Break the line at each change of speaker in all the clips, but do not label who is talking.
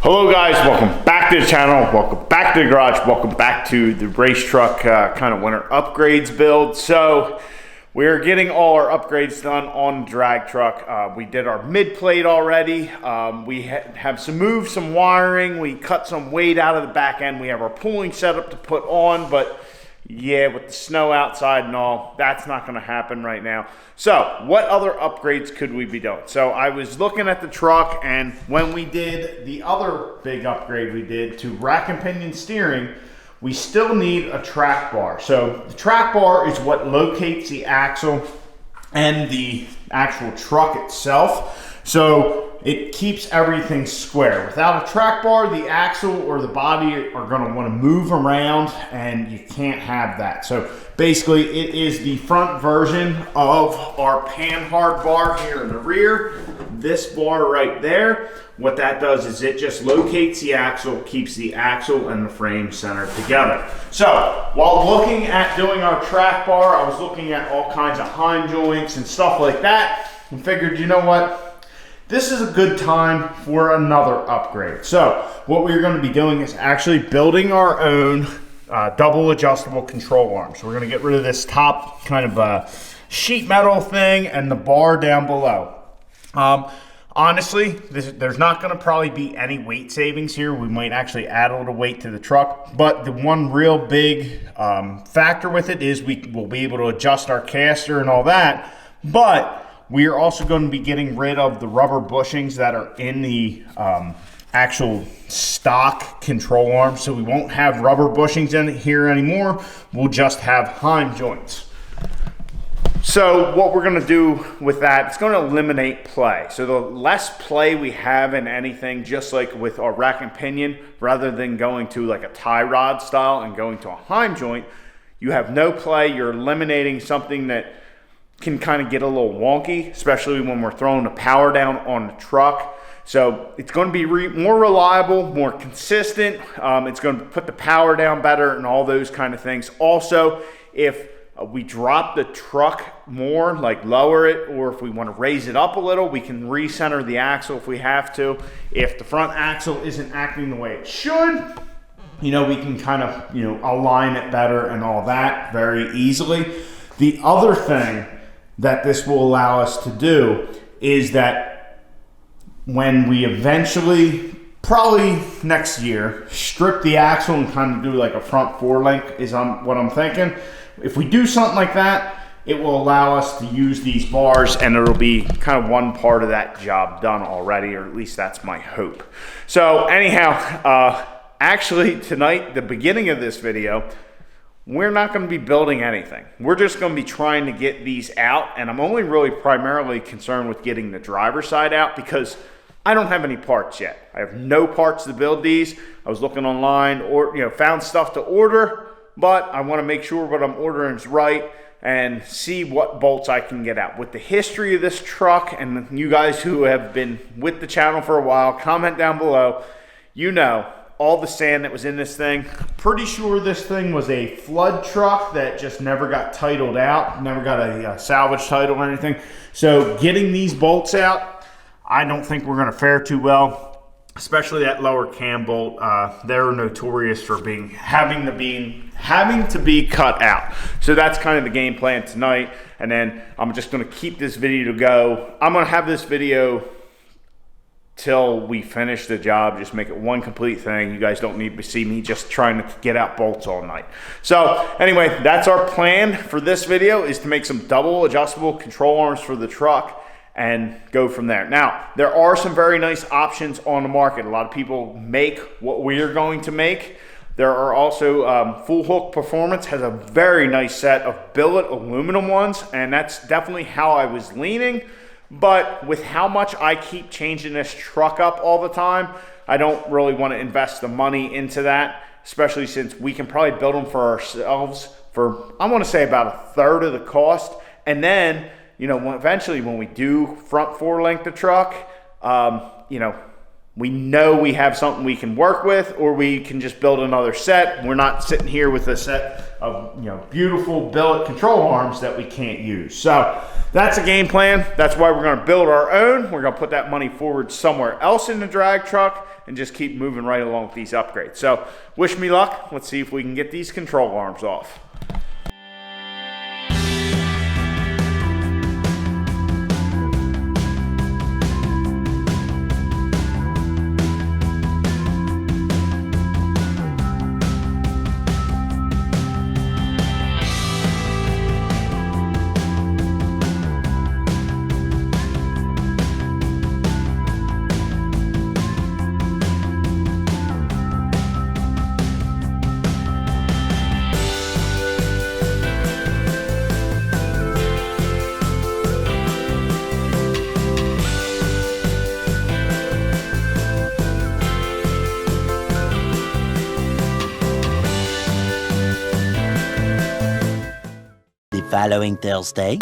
Hello guys, welcome back to the channel, welcome back to the garage, welcome back to the race truck kind of winter upgrades build. So we're getting all our upgrades done on the drag truck. We did our mid plate already. We have moved some wiring, we cut some weight out of the back end. We have our pulling setup to put on, but yeah, with the snow outside and all, that's not going to happen right now. So what other upgrades could we be doing? So I was looking at the truck, and when we did the other big upgrade we did to rack and pinion steering, we still need a track bar. So the track bar is what locates the axle and the actual truck itself. So it keeps everything square. Without a track bar, the axle or the body are going to want to move around, and you can't have that. So basically, it is the front version of our panhard bar here in the rear. This bar right there, what that does is it just locates the axle, keeps the axle and the frame centered together. So while looking at doing our track bar, I was looking at all kinds of hind joints and stuff like that, and figured, you know what? This is a good time for another upgrade. So what we're going to be doing is actually building our own double adjustable control arm. So we're going to get rid of this top kind of sheet metal thing and the bar down below. Honestly, there's not going to probably be any weight savings here. We might actually add a little weight to the truck, but the one real big factor with it is we will be able to adjust our caster and all that, but we are also going to be getting rid of the rubber bushings that are in the actual stock control arm. So we won't have rubber bushings in here anymore. We'll just have hind joints. So what we're going to do with that, it's going to eliminate play. So the less play we have in anything, just like with our rack and pinion, rather than going to like a tie rod style and going to a hind joint, you have no play. You're eliminating something that can kind of get a little wonky, especially when we're throwing the power down on the truck. So it's going to be more reliable, more consistent. It's going to put the power down better and all those kind of things. Also, if we drop the truck more, like lower it, or if we want to raise it up a little, we can recenter the axle if we have to. If the front axle isn't acting the way it should, you know, we can kind of, you know, align it better and all that very easily. The other thing that this will allow us to do is that when we eventually, probably next year, strip the axle and kind of do like a front forelink is what I'm thinking. If we do something like that, it will allow us to use these bars, and it'll be kind of one part of that job done already, or at least that's my hope. So anyhow, actually tonight, the beginning of this video, we're not going to be building anything. We're just going to be trying to get these out, and I'm only really primarily concerned with getting the driver's side out because I don't have any parts yet. I have no parts to build these. I was looking online, or found stuff to order, but I want to make sure what I'm ordering is right and see what bolts I can get out. With the history of this truck, and you guys who have been with the channel for a while, comment down below. You know all the sand that was in this thing. Pretty sure this thing was a flood truck that just never got titled out, never got a salvage title or anything. So getting these bolts out, I don't think we're gonna fare too well, especially that lower cam bolt. They're notorious for having to be cut out. So that's kind of the game plan tonight. And then I'm just gonna keep this video to go. I'm gonna have this video till we finish the job, just make it one complete thing. You guys don't need to see me just trying to get out bolts all night. So anyway, that's our plan for this video, is to make some double adjustable control arms for the truck and go from there. Now, there are some very nice options on the market. A lot of people make what we're going to make. There are also Full Hook Performance has a very nice set of billet aluminum ones, and that's definitely how I was leaning. But with how much I keep changing this truck up all the time, I don't really want to invest the money into that, especially since we can probably build them for ourselves for, I want to say, about a third of the cost. And then, eventually when we do front forelink the truck, we know we have something we can work with, or we can just build another set. We're not sitting here with a set of beautiful billet control arms that we can't use. So that's a game plan. That's why we're going to build our own. We're going to put that money forward somewhere else in the drag truck and just keep moving right along with these upgrades. So wish me luck. Let's see if we can get these control arms off.
Following Thursday.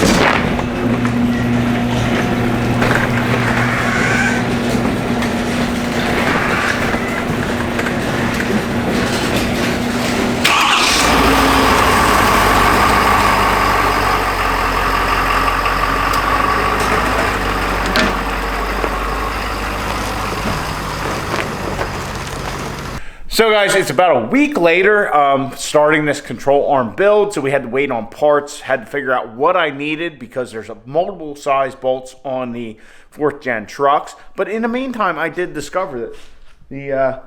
So guys, it's about a week later, starting this control arm build. So we had to wait on parts, had to figure out what I needed because there's multiple size bolts on the 4th gen trucks. But in the meantime, I did discover that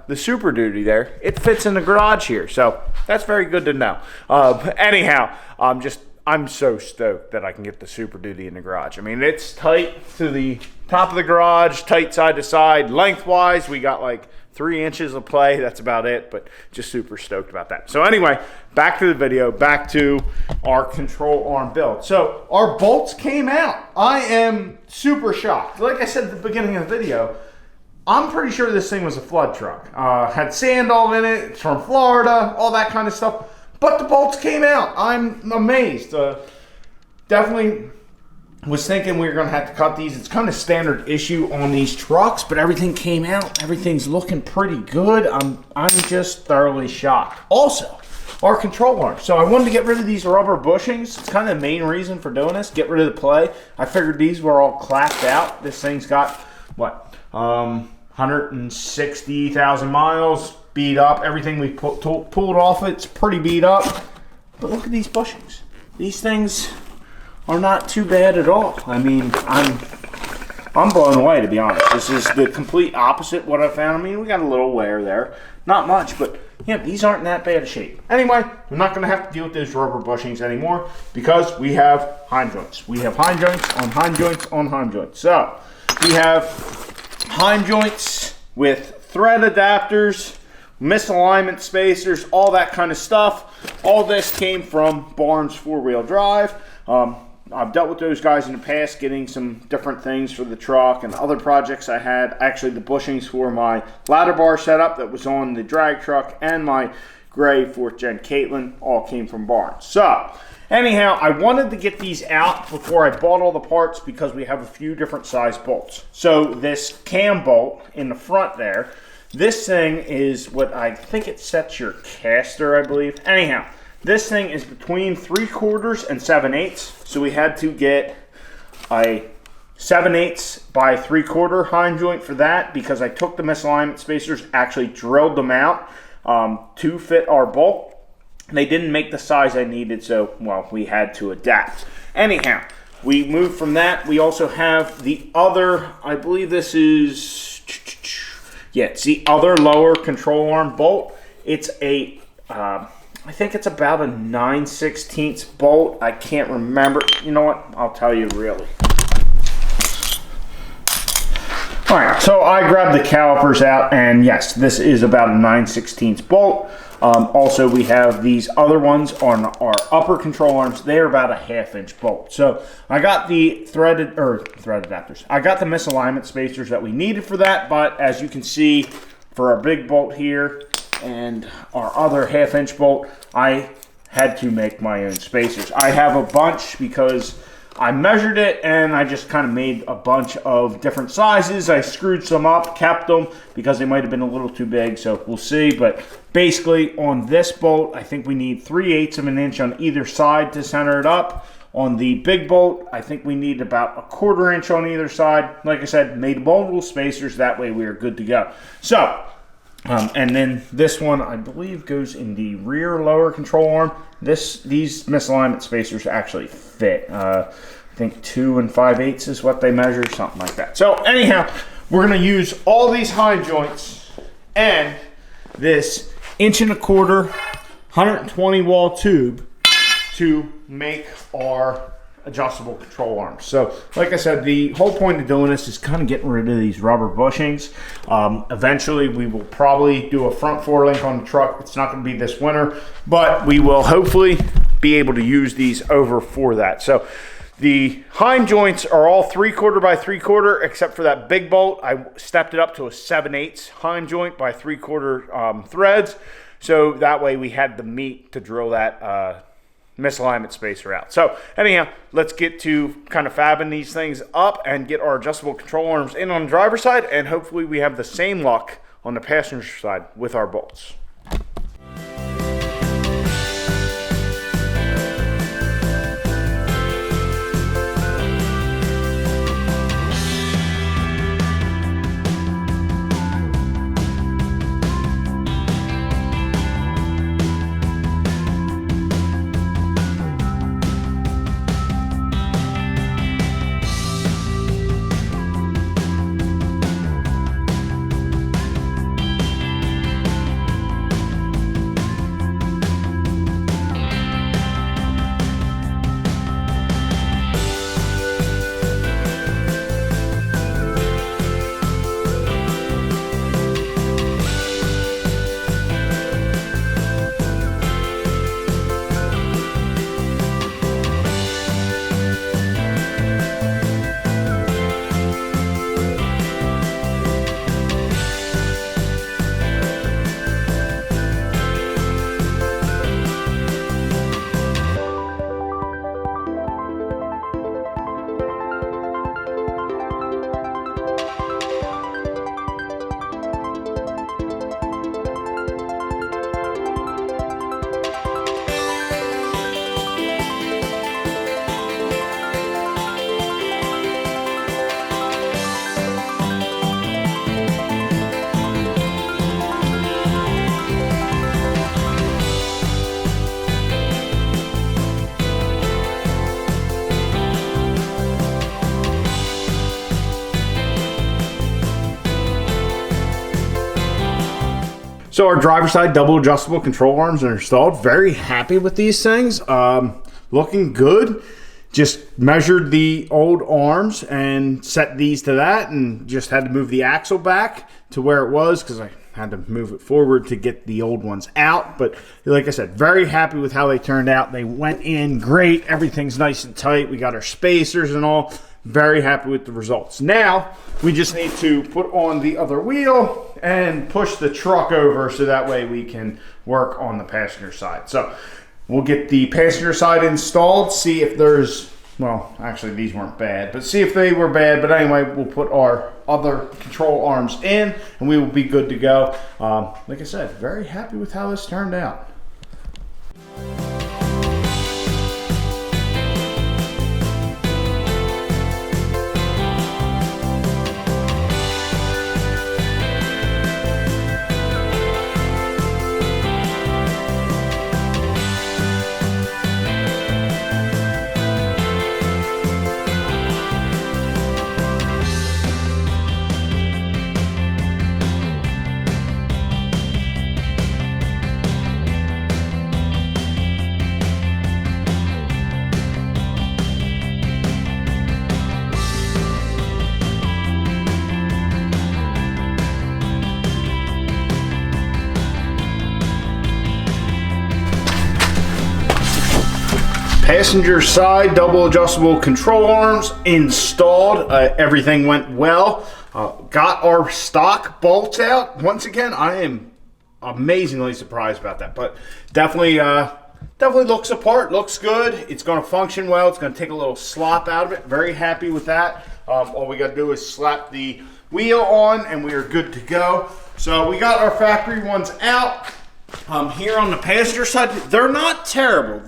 the Super Duty there, it fits in the garage here. So that's very good to know. Anyhow, I'm so stoked that I can get the Super Duty in the garage. I mean, it's tight to the top of the garage, tight side to side. Lengthwise, we got like 3 inches of play. That's about it, but just super stoked about that. So anyway, back to the video, back to our control arm build. So our bolts came out. I am super shocked. Like I said at the beginning of the video, I'm pretty sure this thing was a flood truck. Had sand all in it. It's from Florida, all that kind of stuff. But the bolts came out. I'm amazed. Definitely was thinking we were going to have to cut these. It's kind of standard issue on these trucks, but everything came out. Everything's looking pretty good. I'm just thoroughly shocked. Also, our control arms. So I wanted to get rid of these rubber bushings. It's kind of the main reason for doing this. Get rid of the play. I figured these were all clapped out. This thing's got, what, 160,000 miles. Beat up. Everything we pulled off it's pretty beat up. But look at these bushings. These things are not too bad at all. I mean, I'm blown away, to be honest. This is the complete opposite what I found. I mean, we got a little wear there. Not much, but yeah, these aren't in that bad a shape. Anyway, we're not going to have to deal with those rubber bushings anymore because we have hind joints. We have hind joints on hind joints on hind joints. So we have hind joints with thread adapters, misalignment spacers, all that kind of stuff. All this came from Barnes 4-wheel drive. I've dealt with those guys in the past, getting some different things for the truck and other projects I had. Actually, the bushings for my ladder bar setup that was on the drag truck and my gray 4th gen Caitlin all came from Barnes. So anyhow, I wanted to get these out before I bought all the parts because we have a few different size bolts. So this cam bolt in the front there, this thing is what I think it sets your caster, I believe. Anyhow, this thing is between 3/4 and 7/8, so we had to get a 7/8 by 3/4 hind joint for that because I took the misalignment spacers, actually drilled them out to fit our bolt. They didn't make the size I needed, so, well, we had to adapt. Anyhow, we moved from that. We also have the other, I believe this is, yeah, it's the other lower control arm bolt. It's a I think it's about a 9/16 bolt. I can't remember. You know what? I'll tell you really. All right, so I grabbed the calipers out, and yes, this is about a 9/16 bolt. Also, we have these other ones on our upper control arms. They're about a 1/2 inch bolt. So I got the thread adapters. I got the misalignment spacers that we needed for that, but as you can see, for our big bolt here, and our other 1/2 inch bolt, I had to make my own spacers. I have a bunch because I measured it and I just kind of made a bunch of different sizes. I screwed some up, kept them because they might have been a little too big, so we'll see. But basically on this bolt, I think we need 3/8 of an inch on either side to center it up. On the big bolt, I think we need about 1/4 inch on either side. Like I said, made multiple spacers, that way we are good to go. So, and then this one, I believe, goes in the rear lower control arm. These misalignment spacers actually fit. I think 2 5/8 is what they measure, something like that. So anyhow, we're gonna use all these hind joints and this 1¼ inch, 120 wall tube to make our adjustable control arms. So like I said, the whole point of doing this is kind of getting rid of these rubber bushings. Eventually we will probably do a front forelink on the truck. It's not going to be this winter, but we will hopefully be able to use these over for that. So the hind joints are all 3/4 by 3/4 except for that big bolt. I stepped it up to a 7/8 hind joint by 3/4 threads, so that way we had the meat to drill that misalignment spacer out. So anyhow, let's get to kind of fabbing these things up and get our adjustable control arms in on the driver's side, and hopefully we have the same luck on the passenger side with our bolts. So our driver's side double adjustable control arms are installed. Very happy with these things. Looking good. Just measured the old arms and set these to that, and just had to move the axle back to where it was because I had to move it forward to get the old ones out. But like I said, very happy with how they turned out. They went in great. Everything's nice and tight. We got our spacers and all. Very happy with the results. Now we just need to put on the other wheel and push the truck over so that way we can work on the passenger side. So we'll get the passenger side installed, see if there's, well, actually these weren't bad, but see if they were bad. But anyway, we'll put our other control arms in and we will be good to go. Like I said, very happy with how this turned out. Passenger side double adjustable control arms installed. Everything went well. Got our stock bolts out. Once again, I am amazingly surprised about that, but definitely definitely looks the part, looks good. It's going to function well. It's going to take a little slop out of it. Very happy with that. All we got to do is slap the wheel on and we are good to go. So we got our factory ones out. Here on the passenger side, they're not terrible.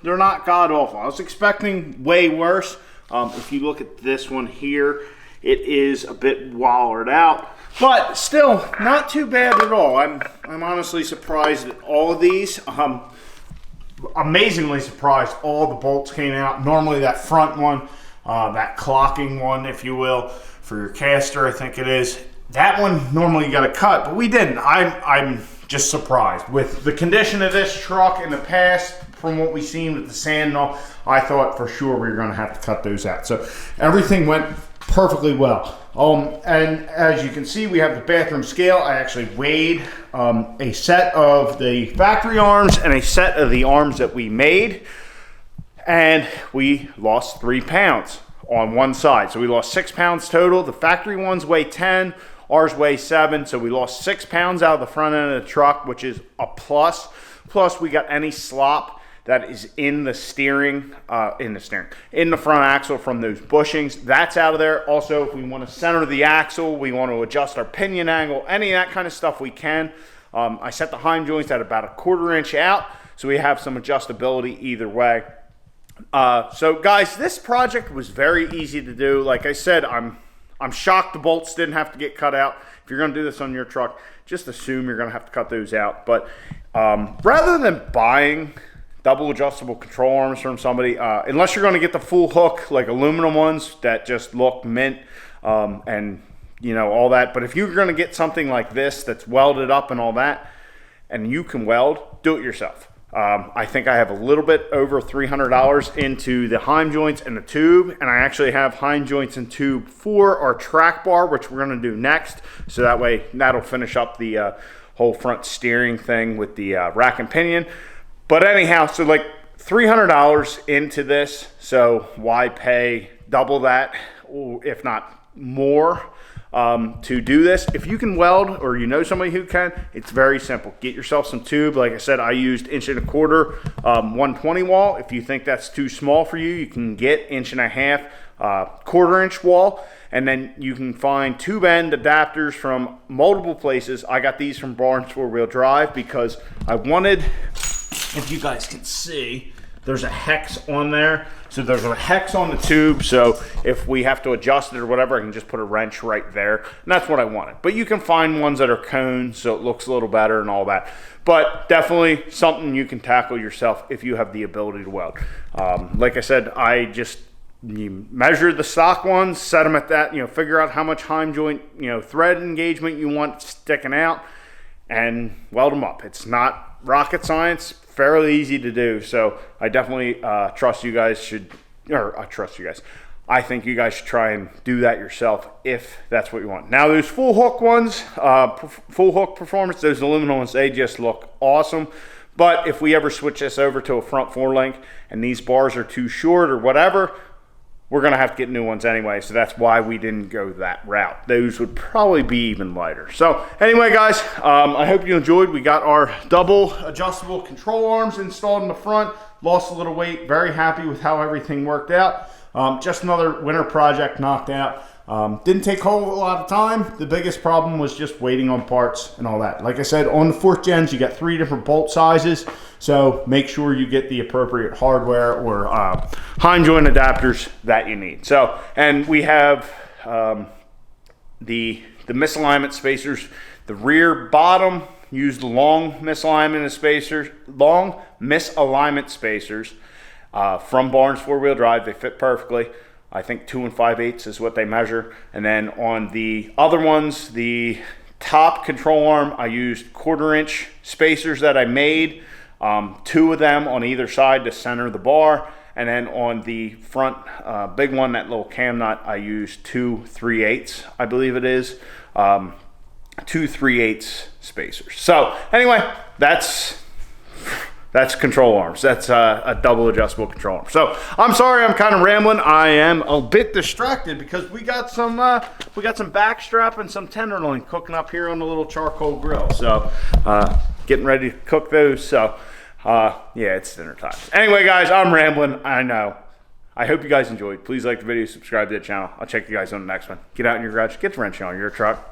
They're not god awful. I was expecting way worse. If you look at this one here, it is a bit wallered out, but still not too bad at all. I'm honestly surprised at all of these. Amazingly surprised all the bolts came out. Normally that front one, that clocking one, if you will, for your caster, I think it is. That one normally you got to cut, but we didn't. I'm just surprised with the condition of this truck in the past. From what we've seen with the sand and all, I thought for sure we were going to have to cut those out. So everything went perfectly well. And as you can see, we have the bathroom scale. I actually weighed a set of the factory arms and a set of the arms that we made, and we lost 3 pounds on one side. So we lost 6 pounds total. The factory ones weigh 10, ours weigh 7, so we lost 6 pounds out of the front end of the truck, which is a plus. Plus we got any slop that is in the steering, in the front axle from those bushings, that's out of there. Also, if we want to center the axle, we want to adjust our pinion angle, any of that kind of stuff we can. I set the heim joints at about a 1/4 inch out, so we have some adjustability either way. So guys, this project was very easy to do. Like I said, I'm shocked the bolts didn't have to get cut out. If you're going to do this on your truck, just assume you're going to have to cut those out. But rather than buying double adjustable control arms from somebody, unless you're going to get the full hook, like aluminum ones that just look mint and you know all that. But if you're going to get something like this that's welded up and all that, and you can weld, do it yourself. I think I have a little bit over $300 into the heim joints and the tube, and I actually have heim joints and tube for our track bar, which we're going to do next. So that way, that'll finish up the whole front steering thing with the rack and pinion. But anyhow, so like $300 into this, so why pay double that, if not more, to do this? If you can weld or you know somebody who can, it's very simple. Get yourself some tube. Like I said, I used 1 1/4 120 wall. If you think that's too small for you, you can get 1 1/2 1/4 inch wall, and then you can find tube end adapters from multiple places. I got these from Barnes 4-wheel drive because I wanted, if you guys can see, there's a hex on there. So there's a hex on the tube, so if we have to adjust it or whatever, I can just put a wrench right there. And that's what I wanted. But you can find ones that are cones, so it looks a little better and all that. But definitely something you can tackle yourself if you have the ability to weld. Like I said, you measure the stock ones, set them at that, figure out how much heim joint, thread engagement you want sticking out, and weld them up. It's not rocket science, fairly easy to do. So I definitely trust you guys I think you guys should try and do that yourself if that's what you want. Now those full hook ones, full hook performance, those aluminum ones, they just look awesome. But if we ever switch this over to a front 4-link and these bars are too short or whatever, we're going to have to get new ones anyway, so that's why we didn't go that route. Those would probably be even lighter. So anyway, guys, I hope you enjoyed. We got our double adjustable control arms installed in the front. Lost a little weight. Very happy with how everything worked out. Just another winter project knocked out. Didn't take a whole lot of time. The biggest problem was just waiting on parts and all that. Like I said, on the 4th gens, you got 3 different bolt sizes. So make sure you get the appropriate hardware or heim joint adapters that you need. So, and we have the misalignment spacers. The rear bottom, use the long misalignment spacers from Barnes 4-wheel drive. They fit perfectly. I think 2 5/8 is what they measure. And then on the other ones, the top control arm, I used 1/4 inch spacers that I made, 2 of them on either side to center the bar. And then on the front big one, that little cam nut, I used 2 3/8, I believe it is, 2 3/8 spacers. So anyway, that's control arms. That's a double adjustable control arm. So I'm sorry, I'm kind of rambling. I am a bit distracted because we got some backstrap and some tenderloin cooking up here on the little charcoal grill. So getting ready to cook those. So Yeah, it's dinner time. Anyway, guys, I'm rambling. I know. I hope you guys enjoyed. Please like the video, subscribe to the channel. I'll check you guys on the next one. Get out in your garage, get the wrench on your truck.